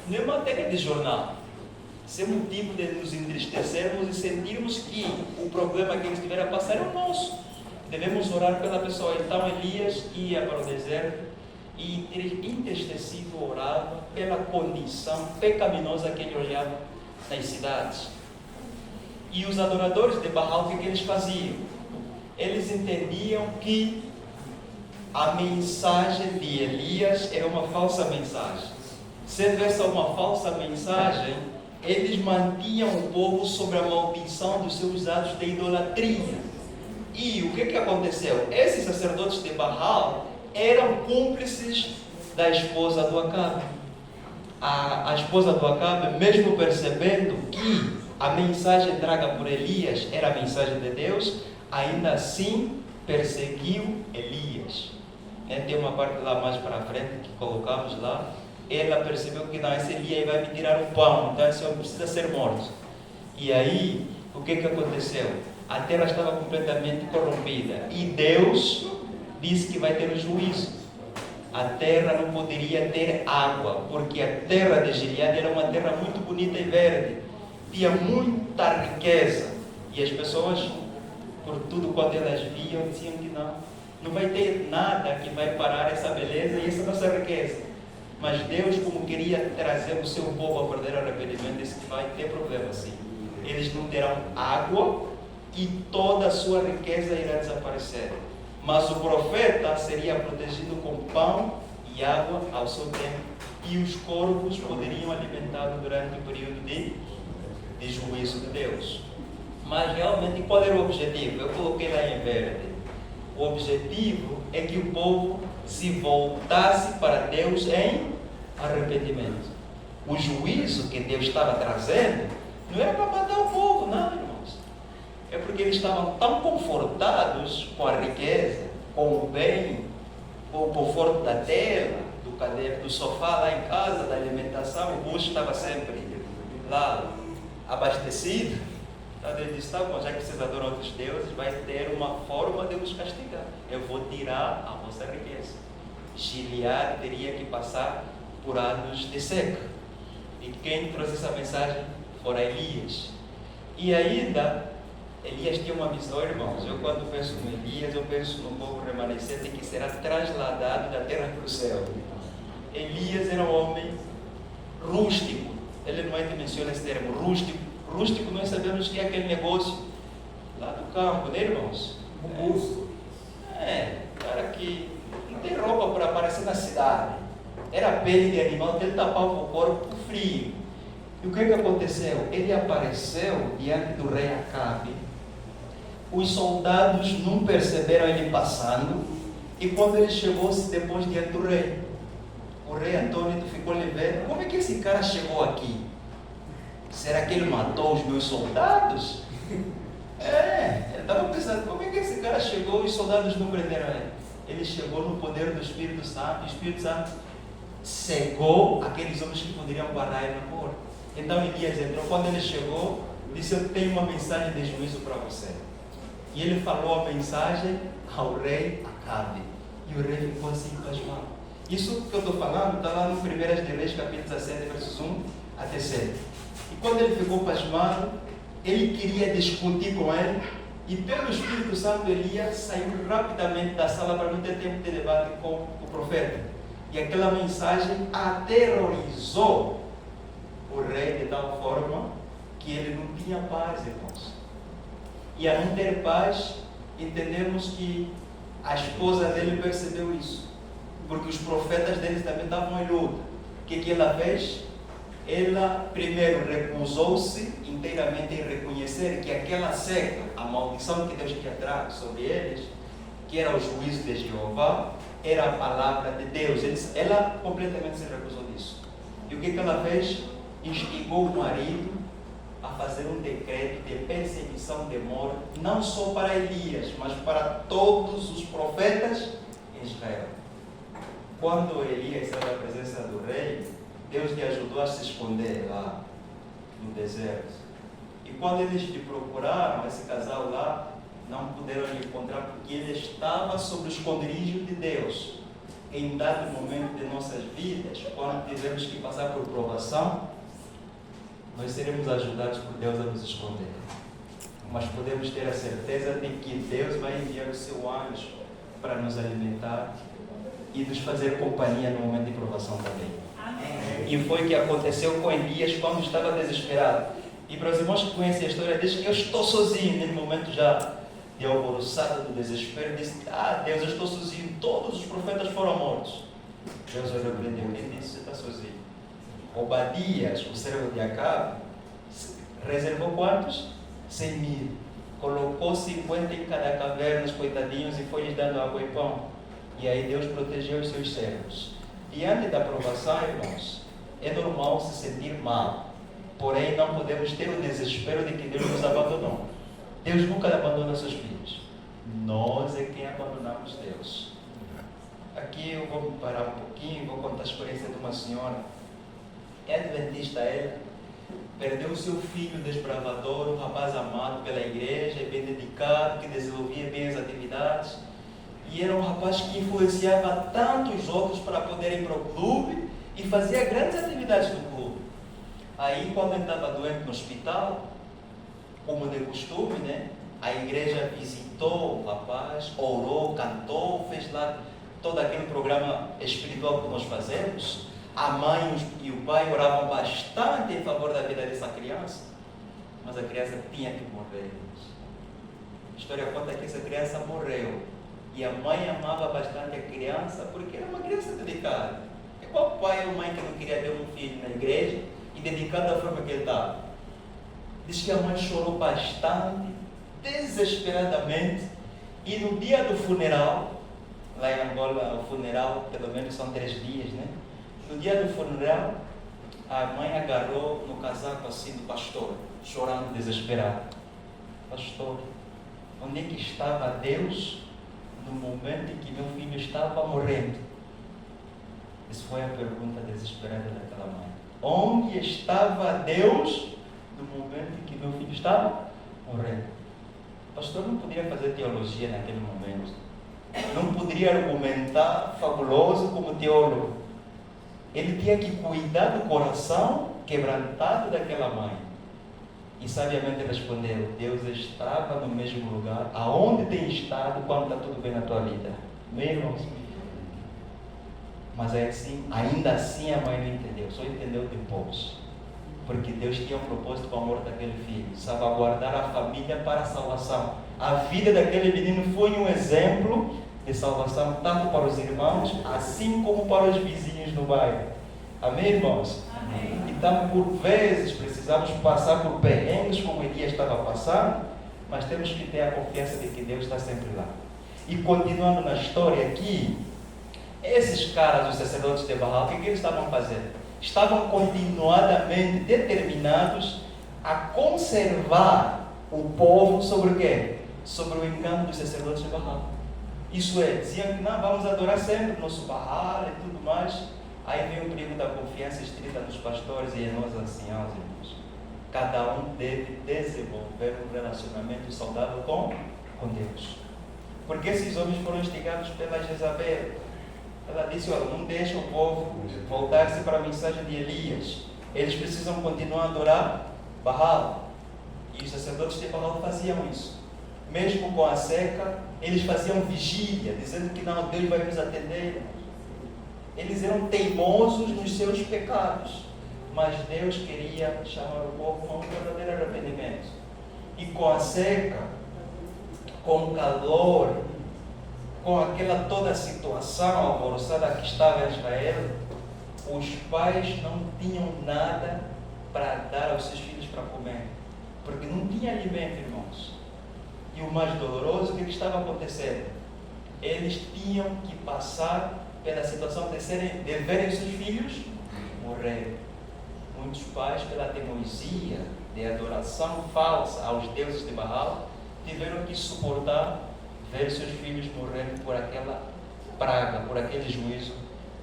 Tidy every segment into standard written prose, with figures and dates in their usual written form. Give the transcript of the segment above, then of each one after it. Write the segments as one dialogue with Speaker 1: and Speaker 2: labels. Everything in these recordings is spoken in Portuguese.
Speaker 1: não é matéria de jornal. Isso é motivo de nos entristecermos e sentirmos que o problema que eles tiveram a passar é o nosso. Devemos orar pela pessoa. Então Elias ia para o deserto e entristecido orava pela condição pecaminosa que ele olhava nas cidades. E os adoradores de Baal, o que eles faziam? Eles entendiam que a mensagem de Elias era uma falsa mensagem. Sendo essa uma falsa mensagem, eles mantinham o povo sobre a maldição dos seus atos de idolatria. E o que aconteceu? Esses sacerdotes de Baal eram cúmplices da esposa do Acabe. A esposa do Acabe, mesmo percebendo que a mensagem traga por Elias era a mensagem de Deus, ainda assim perseguiu Elias. Tem uma parte lá mais para frente que colocamos lá. Ela percebeu que não, esse Elias vai me tirar o pão, então esse homem precisa ser morto. E aí, o que aconteceu? A terra estava completamente corrompida e Deus disse que vai ter um juízo. A terra não poderia ter água, porque a terra de Gileade era uma terra muito bonita e verde, tinha muita riqueza, e as pessoas, por tudo quanto elas viam, diziam que não vai ter nada que vai parar essa beleza e essa nossa riqueza. Mas Deus, como queria trazer o seu povo a perder arrependimento, disse que vai ter problema sim. Eles não terão água e toda a sua riqueza irá desaparecer. Mas o profeta seria protegido com pão e água ao seu tempo, e os corvos poderiam alimentá-lo durante o período de juízo de Deus. Mas realmente qual era o objetivo? Eu coloquei lá em verde. O objetivo é que o povo se voltasse para Deus em arrependimento. O juízo que Deus estava trazendo não era para matar o povo, não, irmãos. É porque eles estavam tão confortados com a riqueza, com o bem, com o conforto da tela, do cadeiro, do sofá lá em casa, da alimentação. O bucho estava sempre lá abastecido. Então ele disse: tá bom, já que vocês adoram outros deuses, vai ter uma forma de nos castigar. Eu vou tirar a vossa riqueza. Gileade teria que passar por anos de seca. E quem trouxe essa mensagem fora Elias. E ainda, Elias tinha uma visão, irmãos. Eu quando penso no Elias, eu penso no povo remanescente que será trasladado da terra para o céu. Elias era um homem rústico. Ele não menciona esse termo, rústico. Rústico, nós sabemos que é aquele negócio lá do campo, né, irmãos? Cara que não tem roupa para aparecer na cidade. Era pele de animal, ele tapava o corpo com frio. E o que aconteceu? Ele apareceu diante do rei Acabe. Os soldados não perceberam ele passando. E quando ele chegou-se depois diante do rei, o rei atônito ficou lhe vendo. Como é que esse cara chegou aqui? Será que ele matou os meus soldados? Ele estava pensando, como é que esse cara chegou e os soldados não prenderam ele? Ele chegou no poder do Espírito Santo, e o Espírito Santo cegou aqueles homens que poderiam guardar ele na porta. Então Elias entrou, quando ele chegou, disse: eu tenho uma mensagem de juízo para você. E ele falou a mensagem ao rei Acabe. E o rei ficou assim, pasmado. Isso que eu estou falando está lá no 1 de Reis, capítulo 17, versos 1 até 7. E quando ele ficou pasmado, ele queria discutir com ele, e pelo Espírito Santo Elias saiu rapidamente da sala para não ter tempo de debate com o profeta. E aquela mensagem aterrorizou o rei de tal forma que ele não tinha paz, irmãos. E a não ter paz, entendemos que a esposa dele percebeu isso, porque os profetas deles também estavam em luta. O que ela fez? Ela primeiro recusou-se inteiramente em reconhecer que aquela seca, a maldição que Deus tinha trago sobre eles, que era o juízo de Jeová, era a palavra de Deus. Ela completamente se recusou disso. E o que ela fez? Instigou o marido a fazer um decreto de perseguição de morte, não só para Elias, mas para todos os profetas em Israel. Quando Elias saiu da presença do rei, Deus lhe ajudou a se esconder lá no deserto. E quando eles lhe procuraram, esse casal lá, não puderam lhe encontrar porque ele estava sob o esconderijo de Deus. em dado momento de nossas vidas, quando tivermos que passar por provação, nós seremos ajudados por Deus a nos esconder. Mas podemos ter a certeza de que Deus vai enviar o seu anjo para nos alimentar e nos fazer companhia no momento de provação também. Amém. E foi o que aconteceu com Elias quando estava desesperado. E para os irmãos que conhecem a história, diz que eu estou sozinho, nesse momento já de alvoroçada do desespero, disse: Deus, eu estou sozinho, todos os profetas foram mortos. Deus olhou para ele: quem disse que você está sozinho? Obadias, o servo de Acabe, reservou quantos? 100.000. Colocou 50 em cada caverna, os coitadinhos, e foi lhes dando água e pão. E aí Deus protegeu os seus servos. Diante da provação, irmãos, é normal se sentir mal. Porém, não podemos ter o desespero de que Deus nos abandonou. Deus nunca abandona seus filhos. Nós é quem abandonamos Deus. Aqui eu vou parar um pouquinho e vou contar a experiência de uma senhora. É adventista ela. Perdeu o seu filho desbravador, um rapaz amado pela igreja, bem dedicado, que desenvolvia bem as atividades. E era um rapaz que influenciava tanto os outros para poderem ir para o clube e fazia grandes atividades no clube. Aí, quando ele estava doente no hospital, como de costume, né? A igreja visitou o rapaz, orou, cantou, fez lá todo aquele programa espiritual que nós fazemos. A mãe e o pai oravam bastante em favor da vida dessa criança, mas a criança tinha que morrer. A história conta que essa criança morreu e a mãe amava bastante a criança porque era uma criança dedicada. É qual pai ou mãe que não queria ter um filho na igreja e dedicado da forma que ele estava? Diz que a mãe chorou bastante, desesperadamente, e no dia do funeral, lá em Angola o funeral pelo menos são 3 dias, né? No dia do funeral, a mãe agarrou no casaco assim do pastor, chorando, desesperada. Pastor, onde é que estava Deus no momento em que meu filho estava morrendo? Essa foi a pergunta desesperada daquela mãe. Onde estava Deus no momento em que meu filho estava morrendo? O pastor não poderia fazer teologia naquele momento. Não poderia argumentar fabuloso como teólogo. Ele tinha que cuidar do coração quebrantado daquela mãe. E sabiamente respondeu: Deus estava no mesmo lugar aonde tem estado quando está tudo bem na tua vida. Meu irmão. Mas ainda assim a mãe não entendeu, só entendeu depois. Porque Deus tinha um propósito com a morte daquele filho: salvaguardar a família para a salvação. A vida daquele menino foi um exemplo de salvação, tanto para os irmãos, assim como para os vizinhos no bairro. Amém, irmãos? Amém. Então, por vezes, precisamos passar por perrengues como Elias estava passando, mas temos que ter a confiança de que Deus está sempre lá. E continuando na história aqui, esses caras, os sacerdotes de Baal, o que eles estavam fazendo? Estavam continuadamente determinados a conservar o povo sobre o quê? Sobre o engano dos sacerdotes de Baal. Isso é, diziam que não, vamos adorar sempre o nosso Baal e tudo mais. Aí vem o perigo da confiança estrita nos pastores e em nós anciãos, irmãos. Cada um deve desenvolver um relacionamento saudável com Deus. Porque esses homens foram instigados pela Jezabel. Ela disse: olha, não deixa o povo voltar-se para a mensagem de Elias. Eles precisam continuar a adorar Baal. E os sacerdotes de Baal faziam isso. Mesmo com a seca, eles faziam vigília, dizendo que não, Deus vai nos atender. Eles eram teimosos nos seus pecados, mas Deus queria chamar o povo a um verdadeiro arrependimento. E com a seca, com o calor, com aquela toda a situação alvoroçada que estava em Israel, os pais não tinham nada para dar aos seus filhos para comer, porque não tinha alimento, irmãos. E o mais doloroso, o que estava acontecendo? Eles tinham que passar pela situação de verem os seus filhos morrer. Muitos pais, pela teimosia de adoração falsa aos deuses de Baal, tiveram que suportar ver seus filhos morrendo por aquela praga, por aquele juízo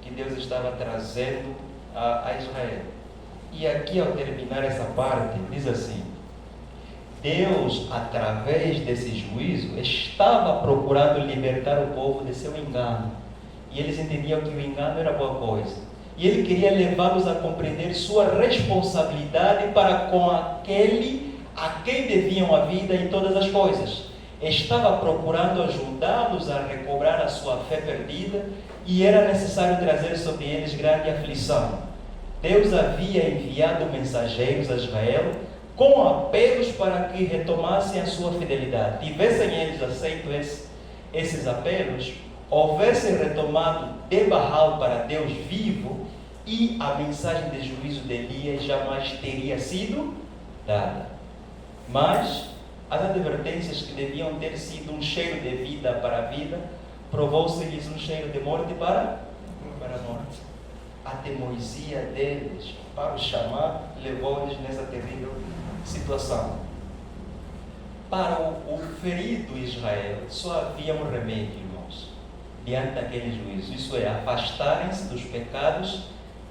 Speaker 1: que Deus estava trazendo a Israel. E aqui, ao terminar essa parte, diz assim: Deus, através desse juízo, estava procurando libertar o povo de seu engano E eles entendiam que o engano era boa coisa. E ele queria levá-los a compreender sua responsabilidade para com aquele a quem deviam a vida em todas as coisas. Estava procurando ajudá-los a recobrar a sua fé perdida e era necessário trazer sobre eles grande aflição. Deus havia enviado mensageiros a Israel com apelos para que retomassem a sua fidelidade. Tivessem eles aceito esses apelos, houvessem retomado de Baal para Deus vivo, e a mensagem de juízo de Elias jamais teria sido dada. Mas as advertências que deviam ter sido um cheiro de vida para a vida, provou-se-lhes um cheiro de morte para a morte. A teimosia deles para o chamar levou-lhes nessa terrível situação. Para o ferido Israel, só havia um remédio, irmãos, diante daquele juízo. Isso é, afastarem-se dos pecados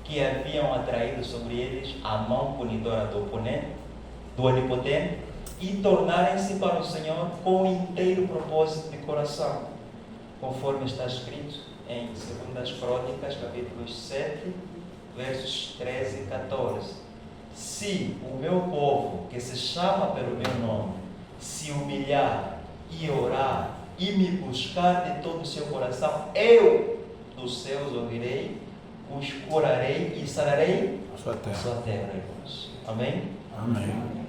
Speaker 1: que haviam atraído sobre eles a mão punidora do Onipotente, e tornarem-se para o Senhor com o inteiro propósito de coração, conforme está escrito em 2 Crônicas, capítulos 7, versos 13 e 14. Se o meu povo, que se chama pelo meu nome, se humilhar e orar e me buscar de todo o seu coração, eu dos céus ouvirei, os curarei e sararei a sua terra, irmãos. Amém?
Speaker 2: Amém.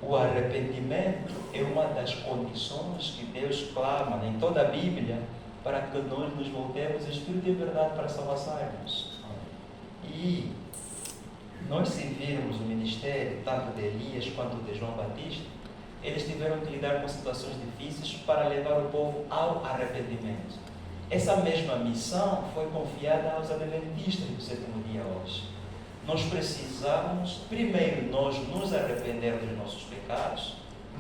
Speaker 1: O arrependimento é uma das condições que Deus clama em toda a Bíblia para que nós nos voltemos em espírito e verdade para a salvação, irmãos. E nós, se virmos o ministério tanto de Elias quanto de João Batista, eles tiveram que lidar com situações difíceis para levar o povo ao arrependimento. Essa mesma missão foi confiada aos adventistas do sétimo dia hoje. Nós precisamos, primeiro, nós nos arrepender dos nossos pecados,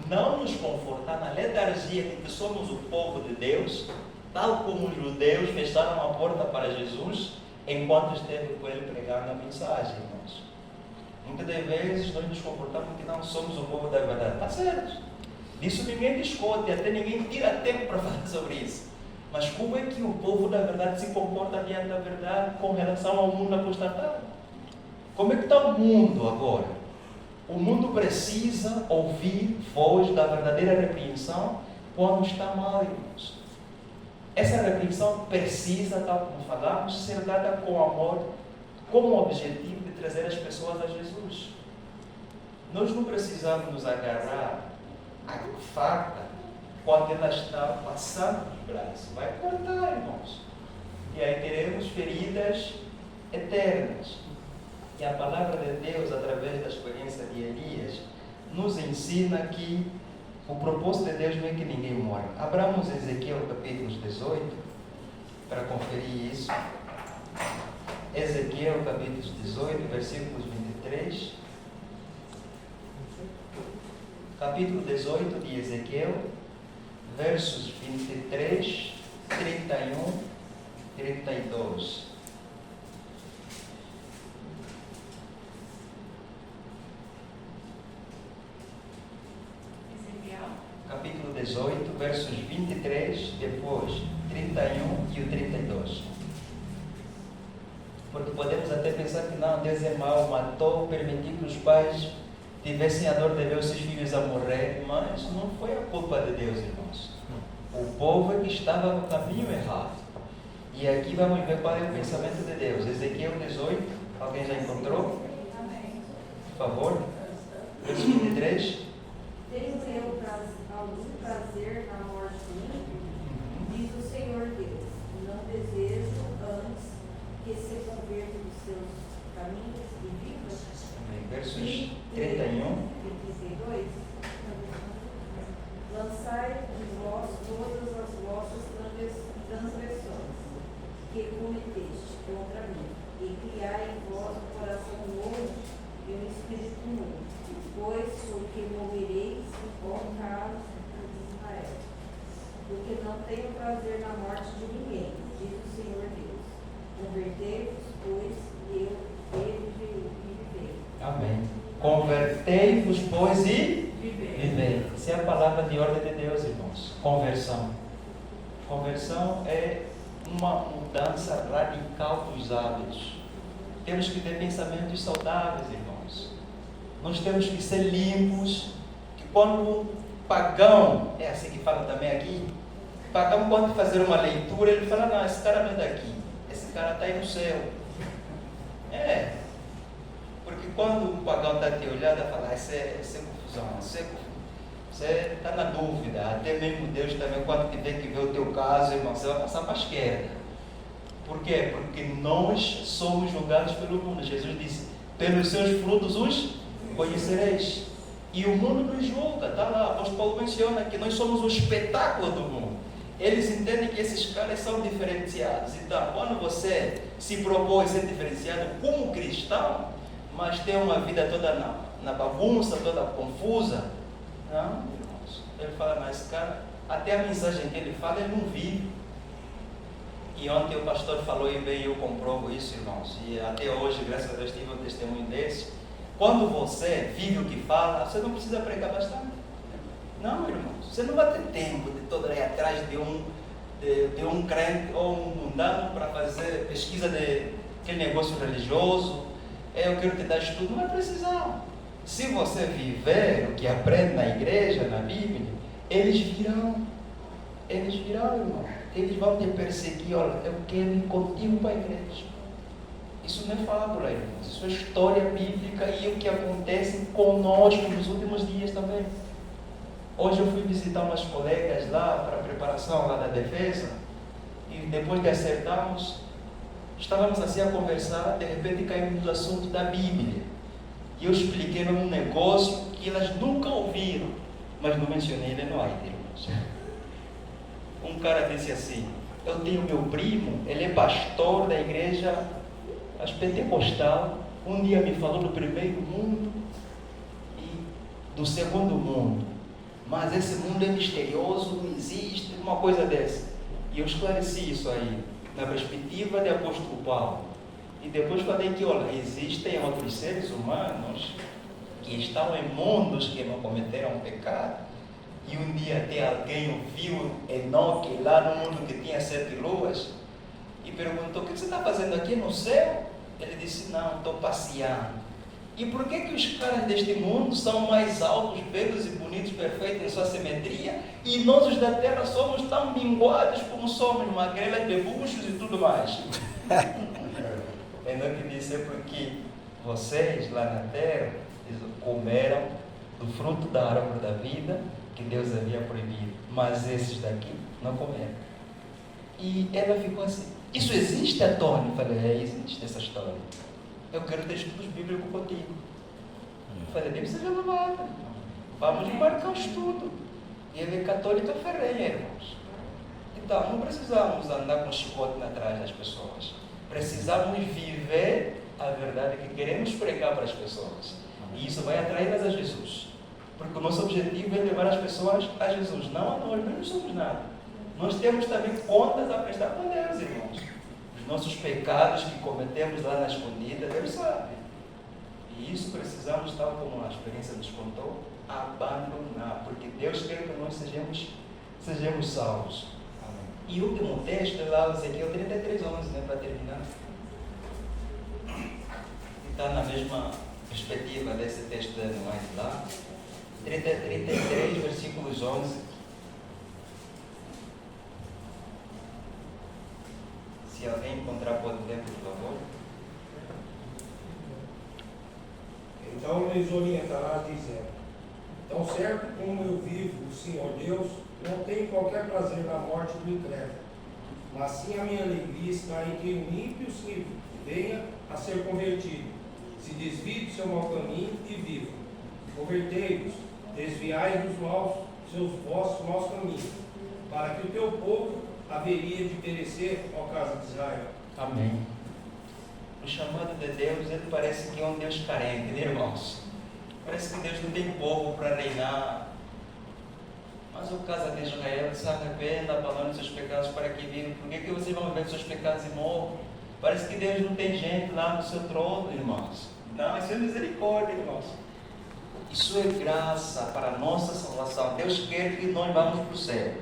Speaker 1: não nos confortar na letargia de que somos o povo de Deus, tal como os judeus fecharam a porta para Jesus enquanto esteve com ele pregando a mensagem, irmãos. Muitas das vezes nós nos comportamos que não somos o povo da verdade. Está certo. Disso ninguém discute, até ninguém tira tempo para falar sobre isso. Mas como é que o povo da verdade se comporta diante da verdade com relação ao mundo apostatado? Como é que está o mundo agora? O mundo precisa ouvir voz da verdadeira repreensão quando está mal, irmãos. Essa repreensão precisa, tal como falamos, ser dada com amor, com o objetivo de trazer as pessoas a Jesus. Nós não precisamos nos agarrar à faca quando ela está passando no braço. Vai cortar, irmãos. E aí teremos feridas eternas. E a palavra de Deus, através da experiência de Elias, nos ensina que o propósito de Deus não é que ninguém morra. Abramos Ezequiel capítulo 18 para conferir isso. Ezequiel capítulo 18, versículos 23. Capítulo 18 de Ezequiel, versos 23, 31, 32. Capítulo 18, versos 23, depois 31 e o 32. Porque podemos até pensar que não, Deus é mau, matou, permitiu que os pais tivessem a dor de ver os seus filhos a morrer, mas não foi a culpa de Deus, irmãos. O povo é que estava no caminho errado. E aqui vamos ver qual é o pensamento de Deus. Ezequiel 18, alguém já encontrou? Por favor. Verso 23.
Speaker 3: Tenho eu algum prazer na morte do ímpio? Diz o Senhor Deus, não desejo antes que se converta dos seus caminhos e viva.
Speaker 1: Versos 31
Speaker 3: e 32. Lançai de vós todas as vossas transgressões que cometeste contra mim, e criai em vós um coração novo e um espírito novo, pois porque morrereis ó casa de Israel. Porque não tenho prazer na morte de ninguém, diz o Senhor Deus. Convertei-vos, pois, e eu viverei.
Speaker 1: Amém. Convertei-vos, pois, e vivei. Essa é a palavra de ordem de Deus, irmãos. Conversão. Conversão é uma mudança radical dos hábitos. Temos que ter pensamentos saudáveis, irmãos. Nós temos que ser limpos. Que quando o pagão, é assim que fala também aqui, o pagão pode fazer uma leitura, ele fala, não, esse cara não é daqui, esse cara está aí no céu. Porque quando o pagão está te olhando, fala, isso é confusão, você está na dúvida, até mesmo Deus também, quando tiver que ver o teu caso, irmão, você vai passar para a esquerda. Por quê? Porque nós somos julgados pelo mundo. Jesus disse, pelos seus frutos os conhecereis. E o mundo nos julga, está lá, o apóstolo Paulo menciona que nós somos o espetáculo do mundo. Eles entendem que esses caras são diferenciados. Então, quando você se propõe a ser diferenciado como cristão, mas tem uma vida toda na bagunça, toda confusa, não, irmãos. Ele fala, mas esse cara, até a mensagem que ele fala, ele não vive. E ontem o pastor falou e bem, eu comprovo isso, irmãos. E até hoje, graças a Deus, tive um testemunho desse. Quando você vive o que fala, você não precisa pregar bastante. Não, irmãos. Você não vai ter tempo de todo ir atrás de um crente ou um mundano para fazer pesquisa de aquele negócio religioso. Eu quero te dar estudo. Não vai precisar. Se você viver o que aprende na igreja, na Bíblia, eles virão. Eles virão, irmão. Eles vão te perseguir. Olha, eu quero ir contigo para a igreja. Isso não é fábula, irmãos. Isso é história bíblica e o que acontece conosco nos últimos dias também. Hoje eu fui visitar umas colegas lá para a preparação lá da defesa e depois de acertarmos, estávamos assim a conversar, de repente caímos no assunto da Bíblia. E eu expliquei um negócio que elas nunca ouviram, mas não mencionei ele no aire, irmãos. Um cara disse assim, eu tenho meu primo, ele é pastor da igreja pentecostal, um dia me falou do primeiro mundo e do segundo mundo, mas esse mundo é misterioso, não existe, uma coisa dessa. E eu esclareci isso aí, na perspectiva de apóstolo Paulo. E depois falei que, olha, existem outros seres humanos que estão em mundos que não cometeram pecado. E um dia até alguém viu Enoque lá no mundo que tinha 7 luas e perguntou, o que você está fazendo aqui no céu? Ele disse, não, estou passeando. E por que os caras deste mundo são mais altos, belos e bonitos, perfeitos em sua simetria, e nós os da terra somos tão minguados como somos, magrelas, bebuchos e tudo mais? Enoque disse, é porque vocês lá na terra comeram do fruto da árvore da vida que Deus havia proibido, mas esses daqui não comeram. E ela ficou assim, isso existe, Antônio? Eu falei, existe essa história. Eu quero ter estudos bíblicos contigo. Eu falei, Deus seja louvado. Vamos marcar o estudo. E ele é católica ferrenha, irmãos. Então, não precisamos andar com chicote atrás das pessoas. Precisamos viver a verdade que queremos pregar para as pessoas. E isso vai atraí-las a Jesus. Porque o nosso objetivo é levar as pessoas a Jesus, não a nós não somos nada. Nós temos também contas a prestar com Deus, irmãos. Os nossos pecados que cometemos lá na escondida, Deus sabe. E isso precisamos, tal como a experiência nos contou, abandonar, porque Deus quer que nós sejamos salvos. Amém. E o último texto é lá, Ezequiel 33:11, né, para terminar. Está na mesma perspectiva desse texto de Noé lá. 33, versículos 11. Se alguém encontrar, pode ler, por favor.
Speaker 2: Então lhes orientará dizendo, tão certo como eu vivo, o Senhor Deus, não tenho qualquer prazer na morte do incrédulo, mas sim a minha alegria está em que o ímpio se venha a ser convertido, se desvie do seu mau caminho e viva. Convertei-vos, desviai dos seus vossos maus caminhos, para que o teu povo haveria de perecer, ó casa de Israel.
Speaker 1: Amém. O chamado de Deus, ele parece que é um Deus carente, né, irmãos? Parece que Deus não tem povo para reinar. Mas o caso de Israel se arrependa, abandone seus pecados para que vivam. Por que vocês vão viver seus pecados e morram? Parece que Deus não tem gente lá no seu trono, irmãos. Não, isso é misericórdia, irmãos. Isso é graça para a nossa salvação. Deus quer que nós vamos para o céu.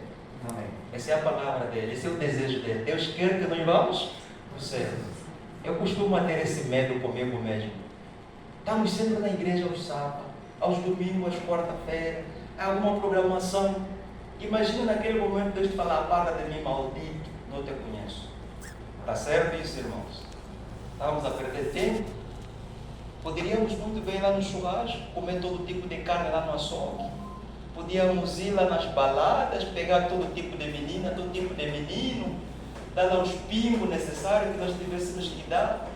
Speaker 1: Amém. Essa é a palavra dele, esse é o desejo dele. Deus quer que nós vamos para o céu. Eu costumo ter esse medo comigo mesmo. Estamos sempre na igreja aos sábados, aos domingos, às quarta-feira, alguma programação. Imagina naquele momento Deus te falar: apaga de mim, maldito, não te conheço. Está certo isso, irmãos? Estamos a perder tempo. Poderíamos muito bem ir lá no churrasco, comer todo tipo de carne lá no açougue. Podíamos ir lá nas baladas, pegar todo tipo de menina, todo tipo de menino, dar lá os pingos necessários que nós tivéssemos que dar.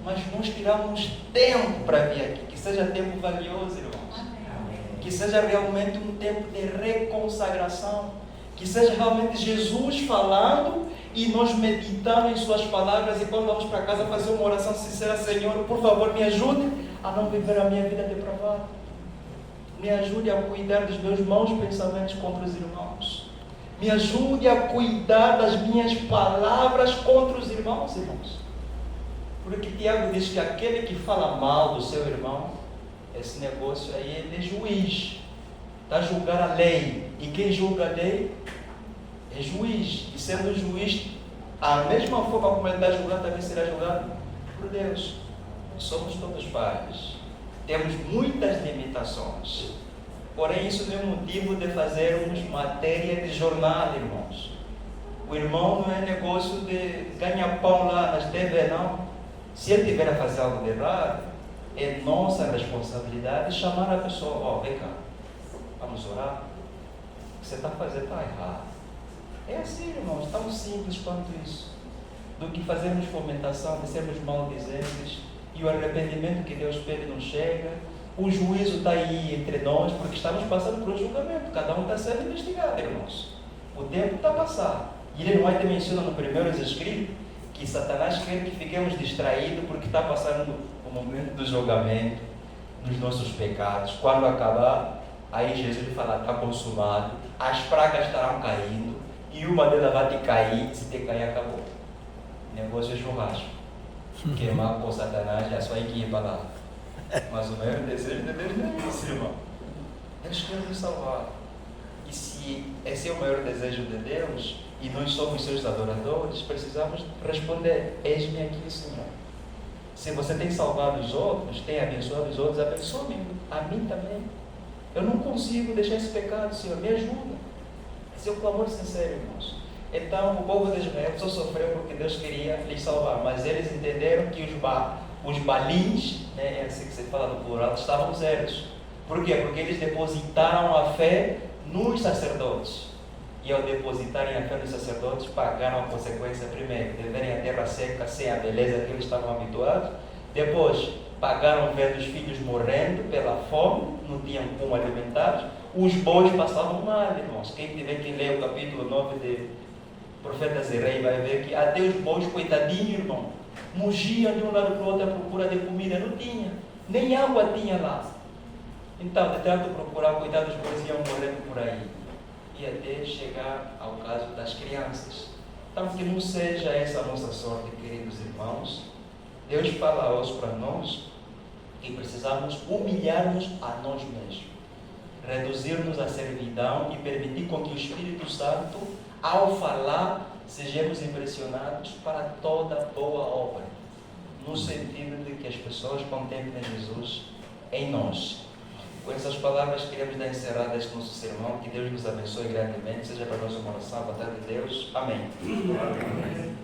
Speaker 1: Mas nós tiramos tempo para vir aqui, que seja tempo valioso, irmãos. Amém. Que seja realmente um tempo de reconsagração, que seja realmente Jesus falando e nós meditando em suas palavras, e quando vamos para casa fazer uma oração sincera: Senhor, por favor, me ajude a não viver a minha vida depravada. Me ajude a cuidar dos meus maus pensamentos contra os irmãos. Me ajude a cuidar das minhas palavras contra os irmãos, Porque Tiago diz que aquele que fala mal do seu irmão, esse negócio aí, ele é juiz. Está a julgar a lei. E quem julga a lei é juiz. E sendo juiz, a mesma forma como ele está julgando, também será julgado por Deus. Somos todos falhos. Temos muitas limitações. Porém, isso não é motivo de fazermos matéria de jornal, irmãos. O irmão não é negócio de ganhar pão lá nas TV, não. Se ele tiver a fazer algo de errado, é nossa responsabilidade chamar a pessoa: vem cá, vamos orar. O que você está fazendo está errado. É assim, irmãos, tão simples quanto isso. Do que fazermos fomentação, de sermos maldizentes, e o arrependimento que Deus pede não chega. O juízo está aí entre nós, porque estamos passando por um julgamento. Cada um está sendo investigado, irmãos. O tempo está a passar. E ele não vai ter menciona no primeiro escrito que Satanás quer que fiquemos distraídos, porque está passando o momento do julgamento dos nossos pecados. Quando acabar, aí Jesus vai falar: está consumado, as pragas estarão caindo, e uma delas vai te cair, se te cair, acabou. Negócio é churrasco. Queimar com Satanás, é só equipa lá. Mas o maior desejo de Deus não é isso, irmão. Deus quer nos salvar. E se esse é o maior desejo de Deus, e nós somos seus adoradores, precisamos responder: eis-me aqui, Senhor. Se você tem salvado os outros, tem abençoado os outros, abençoe-me a mim também. Eu não consigo deixar esse pecado, Senhor, me ajuda. Esse é o clamor sincero, irmãos. Então, o povo de Israel só sofreu porque Deus queria lhes salvar, mas eles entenderam que os balins, é assim que se fala no plural, estavam certos. Por quê? Porque eles depositaram a fé nos sacerdotes. E ao depositarem a fé nos sacerdotes, pagaram a consequência primeiro, de verem a terra seca sem a beleza que eles estavam habituados. Depois, pagaram vendo os filhos morrendo pela fome, não tinham como alimentar. Os bois passavam mal, irmãos. Quem tiver que ler o capítulo 9 de Profetas e Reis vai ver que até os bois, coitadinhos, irmão, mugiam de um lado para o outro à procura de comida. Não tinha, nem água tinha lá. Então, de tanto procurar, coitados, os bois iam morrendo por aí. E até chegar ao caso das crianças. Então, que não seja essa a nossa sorte, queridos irmãos. Deus fala hoje para nós que precisamos humilhar-nos a nós mesmos, reduzir-nos à servidão e permitir com que o Espírito Santo, ao falar, sejamos impressionados para toda boa obra, no sentido de que as pessoas contemplem Jesus em nós. Com essas palavras, queremos dar encerrada este nosso sermão. Que Deus nos abençoe grandemente. Seja para nós uma oração. Boa tarde, Deus. Amém. Amém.